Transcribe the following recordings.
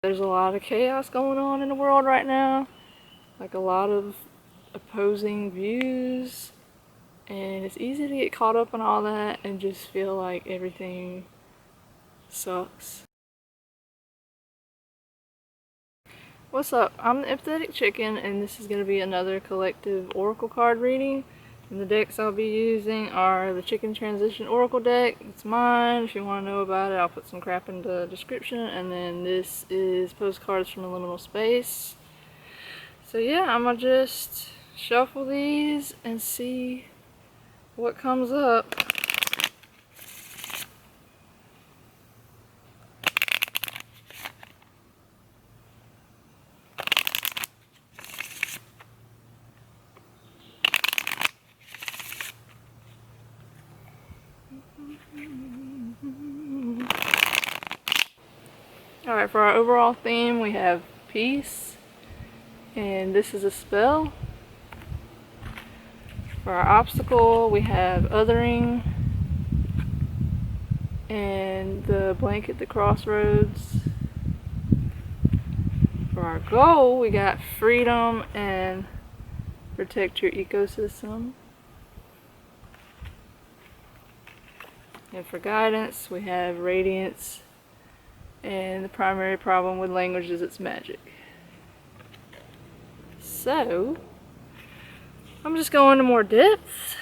There's a lot of chaos going on in the world right now, like a lot of opposing views, and it's easy to get caught up in all that and just feel like everything sucks. What's up? I'm the Empathetic Chicken, and this is going to be another collective oracle card reading. And the decks I'll be using are the Chicken Transition Oracle deck. It's mine. If you want to know about it, I'll put some crap in the description. And then this is Postcards from the Liminal space. So yeah, I'm going to just shuffle these and see what comes up. Alright, for our overall theme, we have peace, and this is a spell. For our obstacle, we have othering, and the blanket, the crossroads. For our goal, we got freedom and protect your ecosystem. And for guidance, we have radiance, and the primary problem with language is its magic. So, I'm just going into more depth.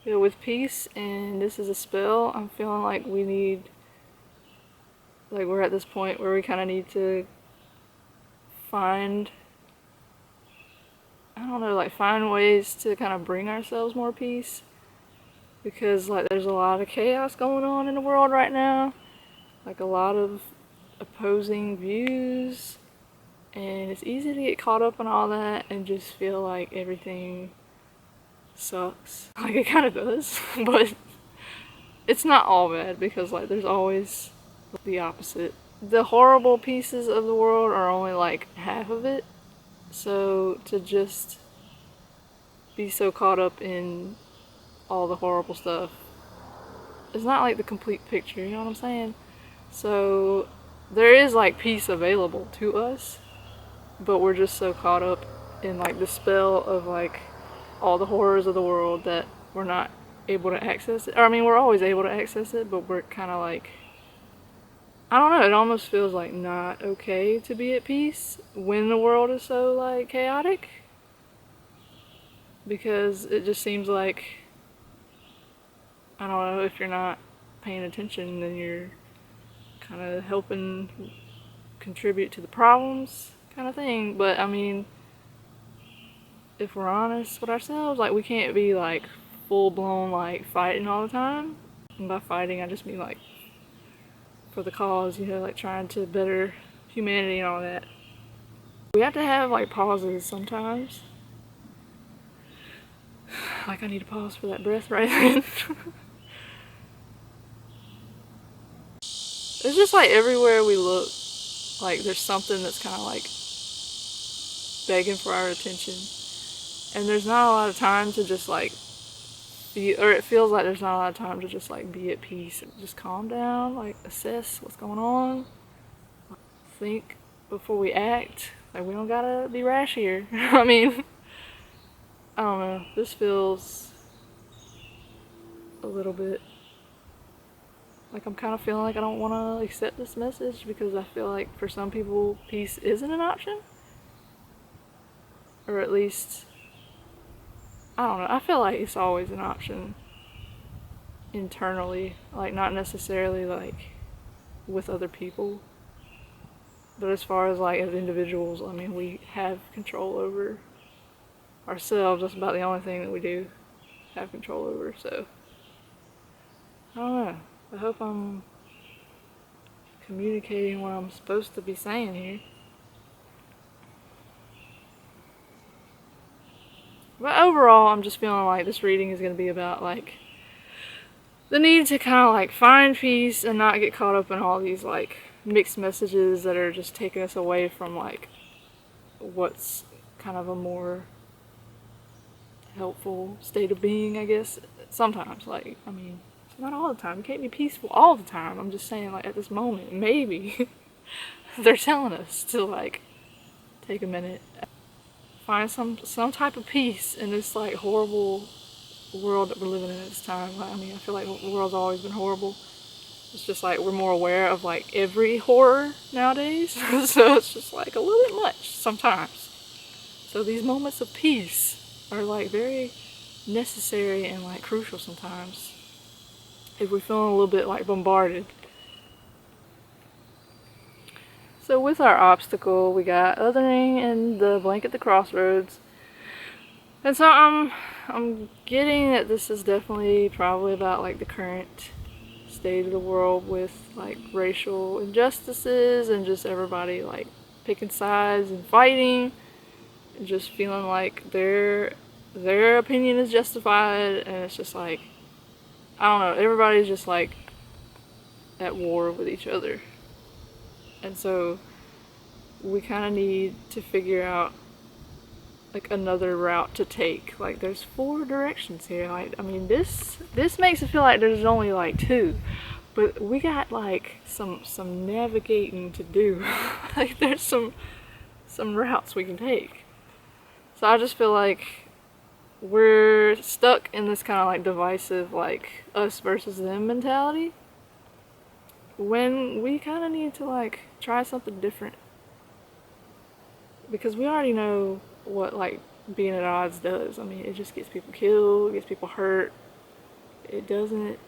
Feel with peace, and this is a spell. I'm feeling like we're at this point where we kind of need to find ways to kind of bring ourselves more peace. Because there's a lot of chaos going on in the world right now. Like a lot of opposing views, and it's easy to get caught up in all that and just feel like everything sucks. Like it kind of does, but it's not all bad because there's always the opposite. The horrible pieces of the world are only half of it, so to just be so caught up in all the horrible stuff, it's not the complete picture, you know what I'm saying? So there is peace available to us, but we're just so caught up in the spell of all the horrors of the world that we're not able to access it. Or I mean, we're always able to access it, but we're kind of I don't know, it almost feels not okay to be at peace when the world is so chaotic, because it just seems I don't know, if you're not paying attention, then you're kind of helping contribute to the problems kind of thing. But I mean, if we're honest with ourselves, we can't be full-blown fighting all the time. And by fighting, I just mean for the cause, you know, trying to better humanity and all that. We have to have pauses sometimes. I need to pause for that breath right then. It's just everywhere we look, there's something that's kind of begging for our attention. And there's not a lot of time to just be, or it feels like there's not a lot of time to just be at peace. Just calm down, assess what's going on, think before we act. We don't gotta be rash here. I mean, I don't know, this feels a little bit I'm kind of feeling I don't want to accept this message, because I feel for some people peace isn't an option, or at least I don't know, I feel it's always an option internally, not necessarily with other people, but as far as as individuals, I mean, we have control over ourselves. That's about the only thing that we do have control over. So I don't know, I hope I'm communicating what I'm supposed to be saying here. But overall, I'm just feeling this reading is going to be about the need to kind of find peace and not get caught up in all these mixed messages that are just taking us away from what's kind of a more helpful state of being, I guess. Sometimes, I mean, not all the time. You can't be peaceful all the time. I'm just saying, at this moment, maybe. they're telling us to like take a minute, find some type of peace in this like horrible world that we're living in at this time. Like, I mean, I feel like the world's always been horrible. It's just like we're more aware of like every horror nowadays. So it's just like a little bit much sometimes. So these moments of peace are like very necessary and like crucial sometimes if we're feeling a little bit like bombarded. So with our obstacle, we got othering and the blank at the crossroads. And so I'm getting that this is definitely probably about like the current state of the world with like racial injustices and just everybody like picking sides and fighting and just feeling like their opinion is justified, and it's just like, I don't know, everybody's just like at war with each other. And so we kind of need to figure out like another route to take. Like there's 4 directions here. Like, I mean, this makes it feel like there's only like 2, but we got like some navigating to do. Like there's some routes we can take. So I just feel like we're stuck in this kind of like divisive like us versus them mentality, when we kind of need to like try something different, because we already know what like being at odds does. I mean, it just gets people killed, it gets people hurt. It doesn't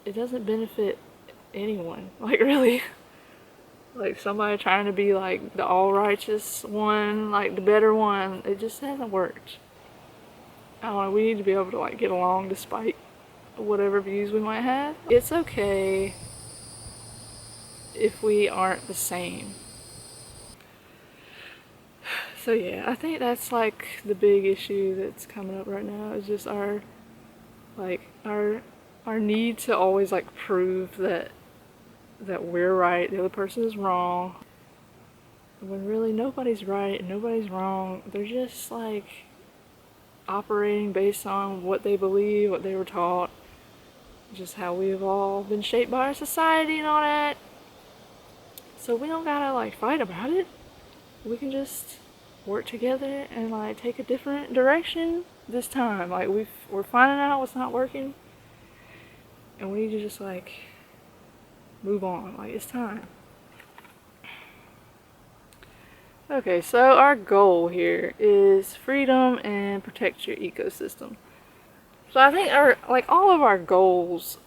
benefit anyone, like really. Like somebody trying to be like the all righteous one, like the better one, it just hasn't worked. I don't know, we need to be able to like get along despite whatever views we might have. It's okay if we aren't the same. So yeah, I think that's like the big issue that's coming up right now, is just our need to always like prove that we're right, the other person is wrong, when really nobody's right and nobody's wrong. They're just like operating based on what they believe, what they were taught, just how we've all been shaped by our society and all that. So we don't gotta like fight about it. We can just work together and like take a different direction this time. Like we're finding out what's not working, and we need to just like move on. Like it's time. Okay, so our goal here is freedom and protect your ecosystem. So I think all of our goals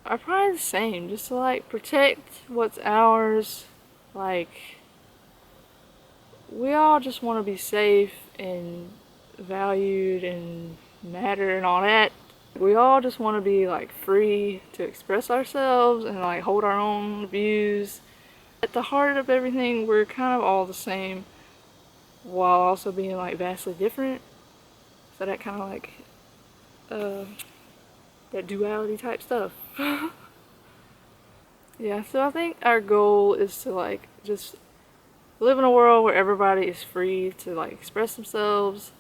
are probably the same, just to like protect what's ours. Like we all just want to be safe and valued and matter and all that. We all just want to be like free to express ourselves and like hold our own views. At the heart of everything, we're kind of all the same while also being like vastly different. So that kind of like that duality type stuff. Yeah, so I think our goal is to like just live in a world where everybody is free to like express themselves,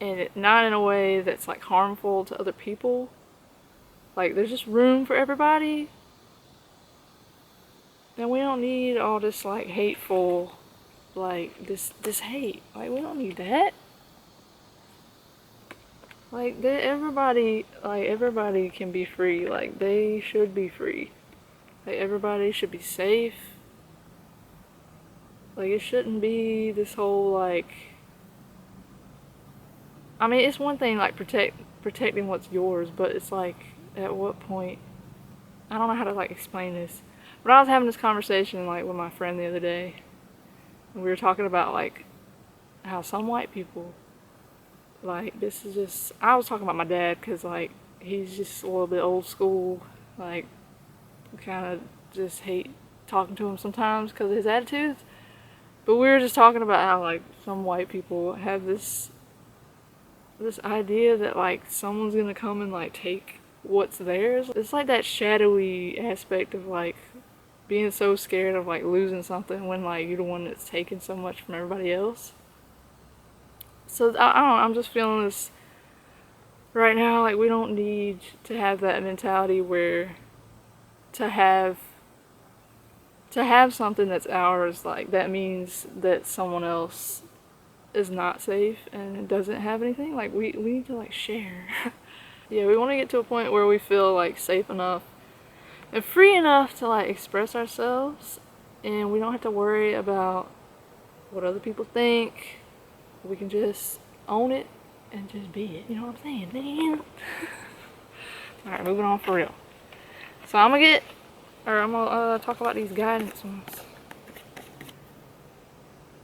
and not in a way that's like harmful to other people. Like there's just room for everybody, and we don't need all this like hateful, like this hate. Like we don't need that. Like everybody can be free. Like they should be free. Like everybody should be safe. Like it shouldn't be this whole like, I mean, it's one thing like protecting what's yours, but it's like, at what point? I don't know how to like explain this. But I was having this conversation like with my friend the other day, and we were talking about like how some white people, like this is just, I was talking about my dad because like he's just a little bit old school. Like kind of just hate talking to him sometimes because of his attitudes. But we were just talking about how like some white people have this idea that like someone's gonna come and like take what's theirs. It's like that shadowy aspect of like being so scared of like losing something when like you're the one that's taking so much from everybody else. So I don't know, I'm just feeling this right now, like we don't need to have that mentality where to to have something that's ours, like that means that someone else is not safe and doesn't have anything. Like we need to like share. Yeah, we want to get to a point where we feel like safe enough and free enough to like express ourselves, and we don't have to worry about what other people think. We can just own it and just be it. You know what I'm saying, man? Alright, moving on for real. So I'm gonna talk about these guidance ones.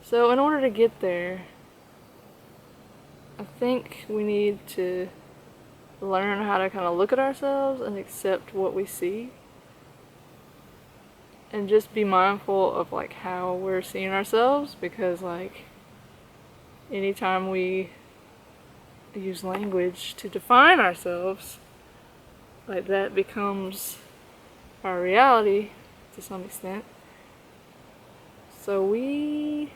So in order to get there, I think we need to learn how to kind of look at ourselves and accept what we see, and just be mindful of like how we're seeing ourselves, because like anytime we use language to define ourselves, like that becomes our reality to some extent. So we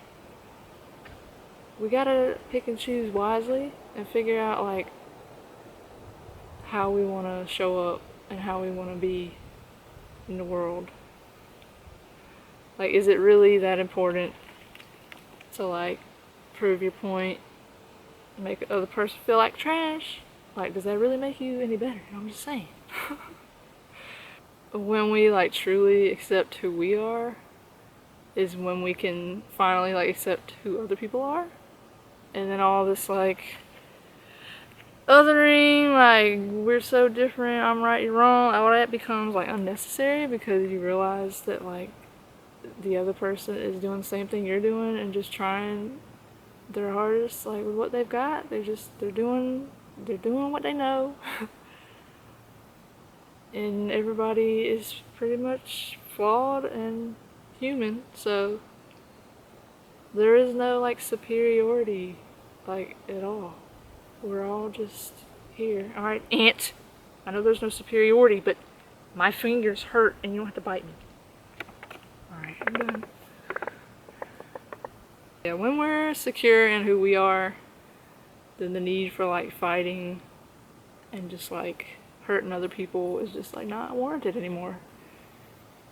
gotta pick and choose wisely and figure out like how we want to show up and how we want to be in the world. Like, is it really that important to like prove your point, make the other person feel like trash? Like, does that really make you any better? I'm just saying. When we like truly accept who we are is when we can finally like accept who other people are. And then all this like othering, like we're so different, I'm right, you're wrong, all that becomes like unnecessary, because you realize that like the other person is doing the same thing you're doing and just trying their hardest like with what they've got. They're doing what they know. And everybody is pretty much flawed and human, so there is no like superiority like at all. We're all just here. Alright, Aunt, I know there's no superiority, but my fingers hurt and you don't have to bite me. Alright, I'm done. Yeah, when we're secure in who we are, then the need for like fighting and just like hurting other people is just like not warranted anymore.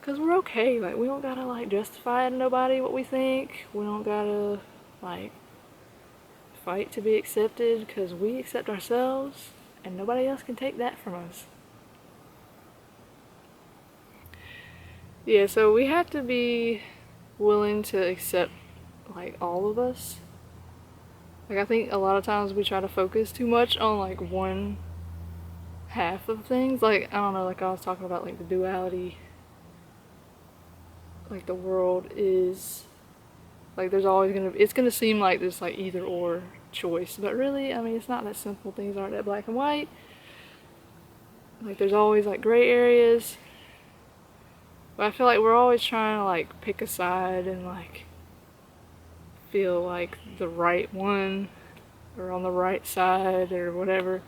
Cause we're okay, like we don't gotta like justify to nobody what we think. We don't gotta like fight to be accepted, because we accept ourselves and nobody else can take that from us. Yeah, so we have to be willing to accept like all of us. Like I think a lot of times we try to focus too much on like one half of things. Like I don't know, like I was talking about like the duality. Like the world is like it's gonna seem like there's like either or choice, but really, I mean, it's not that simple. Things aren't that black and white. Like there's always like gray areas, but I feel like we're always trying to like pick a side and like feel like the right one or on the right side or whatever.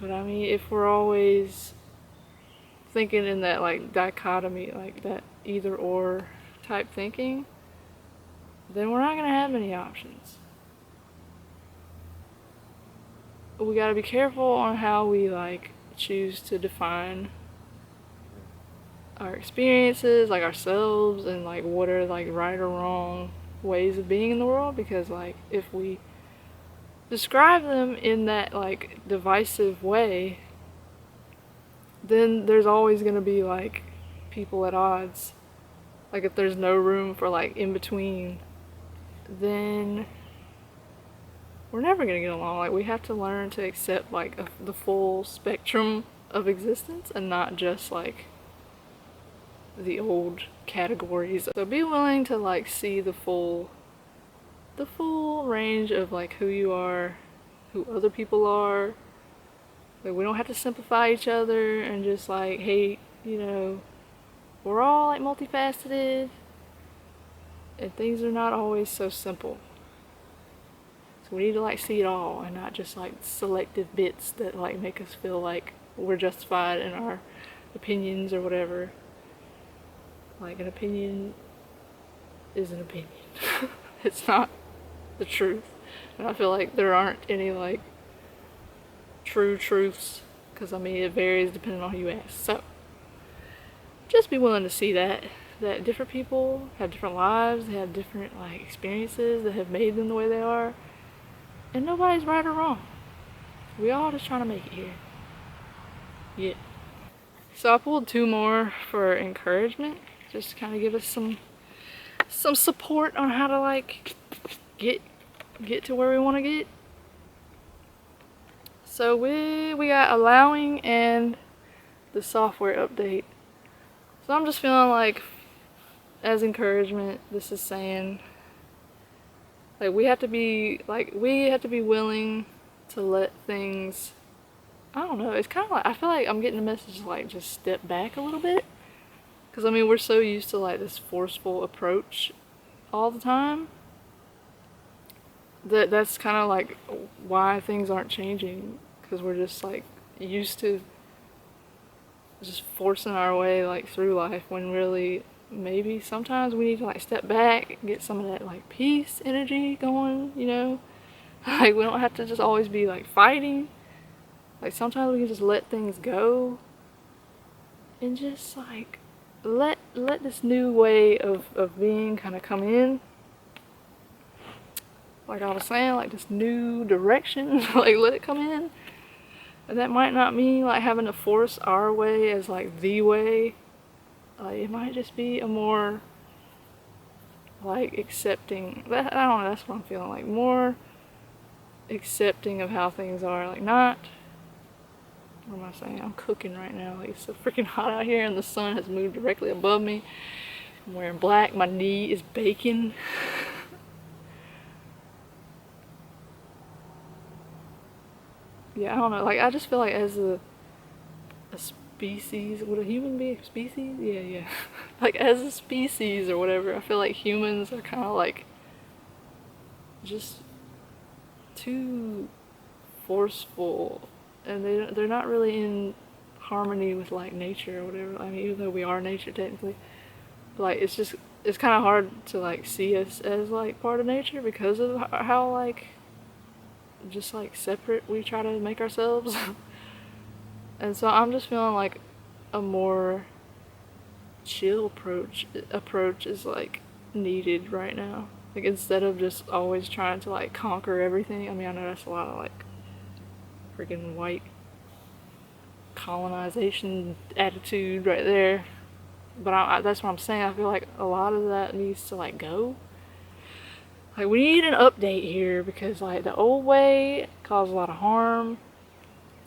But I mean, if we're always thinking in that like dichotomy, like that either or type thinking, then we're not gonna have many options. We gotta be careful on how we like choose to define our experiences, like ourselves, and like what are like right or wrong ways of being in the world, because like if we describe them in that like divisive way, then there's always gonna be like people at odds. Like if there's no room for like in between, then we're never gonna get along. Like we have to learn to accept like the full spectrum of existence and not just like the old categories. So be willing to like see the full range of like who you are, who other people are. Like we don't have to simplify each other and just like hate, you know, we're all like multifaceted and things are not always so simple. So we need to like see it all and not just like selective bits that like make us feel like we're justified in our opinions or whatever. Like an opinion is an opinion. It's not the truth. And I feel like there aren't any like true truths, because I mean it varies depending on who you ask. So just be willing to see that different people have different lives, they have different like experiences that have made them the way they are, and nobody's right or wrong. We all just trying to make it here. Yeah. So I pulled 2 more for encouragement, just to kind of give us some support on how to like get to where we want to get. So we got allowing and the software update. So I'm just feeling like, as encouragement, this is saying like we have to be willing to let things, I don't know, it's kind of like, I feel like I'm getting a message like just step back a little bit, because I mean we're so used to like this forceful approach all the time that's kind of like why things aren't changing, because we're just like used to just forcing our way like through life, when really maybe sometimes we need to like step back and get some of that like peace energy going, you know. Like we don't have to just always be like fighting. Like sometimes we can just let things go and just like let this new way of being kind of come in. Like I was saying, like this new direction, like let it come in. And that might not mean like having to force our way as like the way. It might just be a more like accepting, I don't know, that's what I'm feeling, like more accepting of how things are. Like not, what am I saying? I'm cooking right now. Like it's so freaking hot out here and the sun has moved directly above me. I'm wearing black, my knee is baking. Yeah, I don't know, like I just feel like as a species, would a human be a species? Yeah. Like as a species or whatever, I feel like humans are kind of like just too forceful, and they're not really in harmony with like nature or whatever. I mean, even though we are nature technically, but like it's kind of hard to like see us as like part of nature because of how like just like separate we try to make ourselves. And so I'm just feeling like a more chill approach is like needed right now. Like instead of just always trying to like conquer everything. I mean, I know that's a lot of like freaking white colonization attitude right there, but that's what I'm saying. I feel like a lot of that needs to like go. Like we need an update here, because like the old way caused a lot of harm,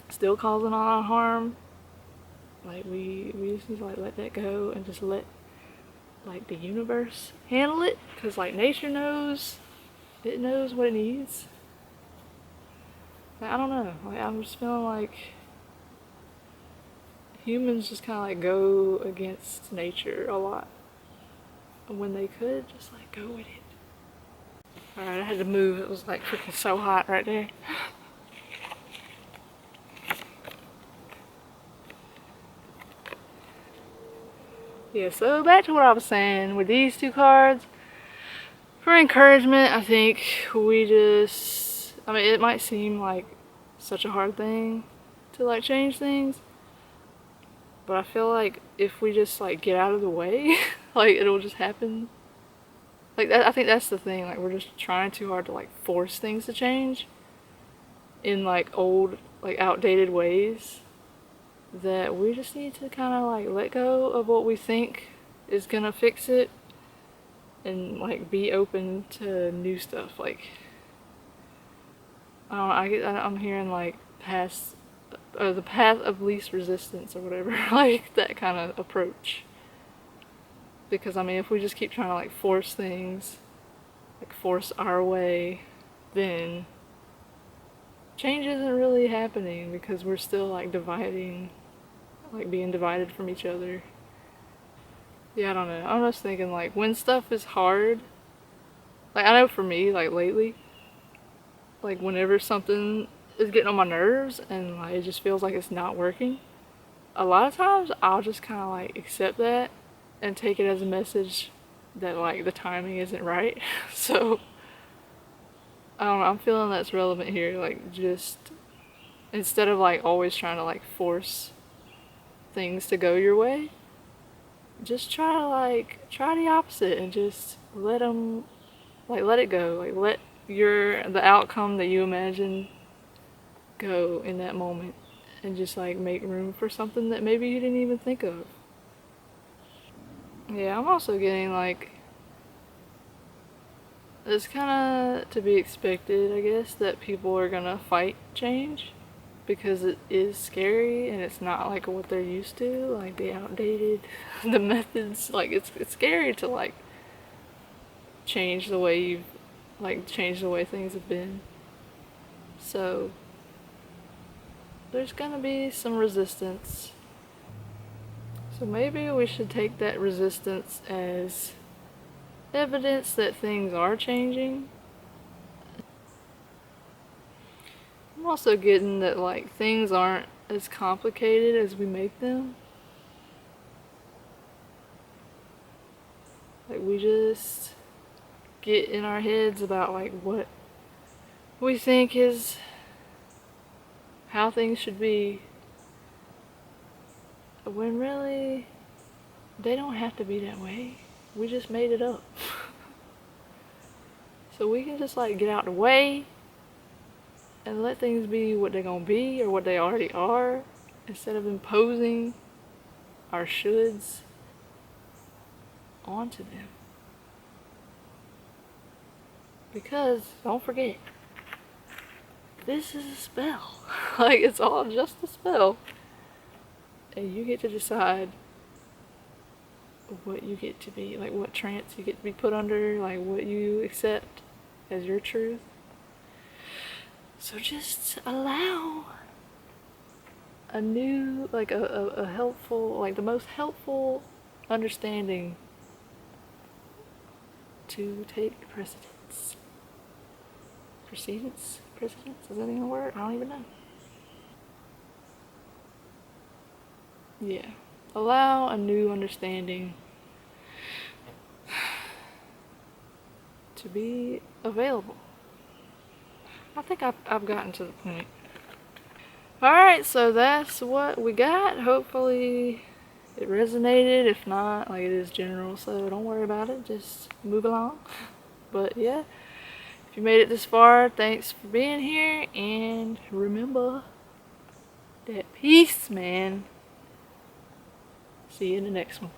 still causing a lot of harm. Like we just need to like let that go and just let like the universe handle it, because like nature knows, it knows what it needs. Like, I don't know, like I'm just feeling like humans just kind of like go against nature a lot when they could just like go with it. Alright, I had to move, it was like freaking so hot right there. Yeah, so back to what I was saying with these 2 cards. For encouragement, I think we just, I mean, it might seem like such a hard thing to like change things, but I feel like if we just like get out of the way, like it'll just happen. Like that, I think that's the thing, like we're just trying too hard to like force things to change in like old, like outdated ways, that we just need to kind of like let go of what we think is gonna fix it and like be open to new stuff. Like I don't know, I'm hearing like the path of least resistance or whatever, like that kind of approach. Because I mean, if we just keep trying to like force things, like force our way, then change isn't really happening, because we're still like dividing, like being divided from each other. Yeah, I don't know. I'm just thinking like when stuff is hard, like I know for me, like lately, like whenever something is getting on my nerves and like it just feels like it's not working, a lot of times I'll just kind of like accept that and take it as a message that like the timing isn't right. So I don't know, I'm feeling that's relevant here. Like just instead of like always trying to like force things to go your way, just try the opposite and just let them, let it go. Like, let the outcome that you imagine go in that moment, and just make room for something that maybe you didn't even think of. Yeah, I'm also getting it's kind of to be expected, I guess, that people are gonna fight change because it is scary and it's not like what they're used to, like the outdated, the methods. It's scary to change the way change the way things have been. So there's gonna be some resistance. So maybe we should take that resistance as evidence that things are changing. I'm also getting that things aren't as complicated as we make them. We just get in our heads about what we think is how things should be, when really they don't have to be that way. We just made it up. So we can just get out of the way and let things be what they're gonna be or what they already are, instead of imposing our shoulds onto them. Because don't forget, this is a spell. It's all just a spell. And you get to decide what you get to be, what trance you get to be put under, what you accept as your truth. So just allow a new, a helpful, the most helpful understanding to take precedence. Precedence? Precedence? Is that even a word? I don't even know. Yeah. Allow a new understanding to be available. I think I've gotten to the point. Alright, so that's what we got. Hopefully it resonated. If not, it is general, so don't worry about it. Just move along. But yeah, if you made it this far, thanks for being here. And remember that peace, man. See you in the next one.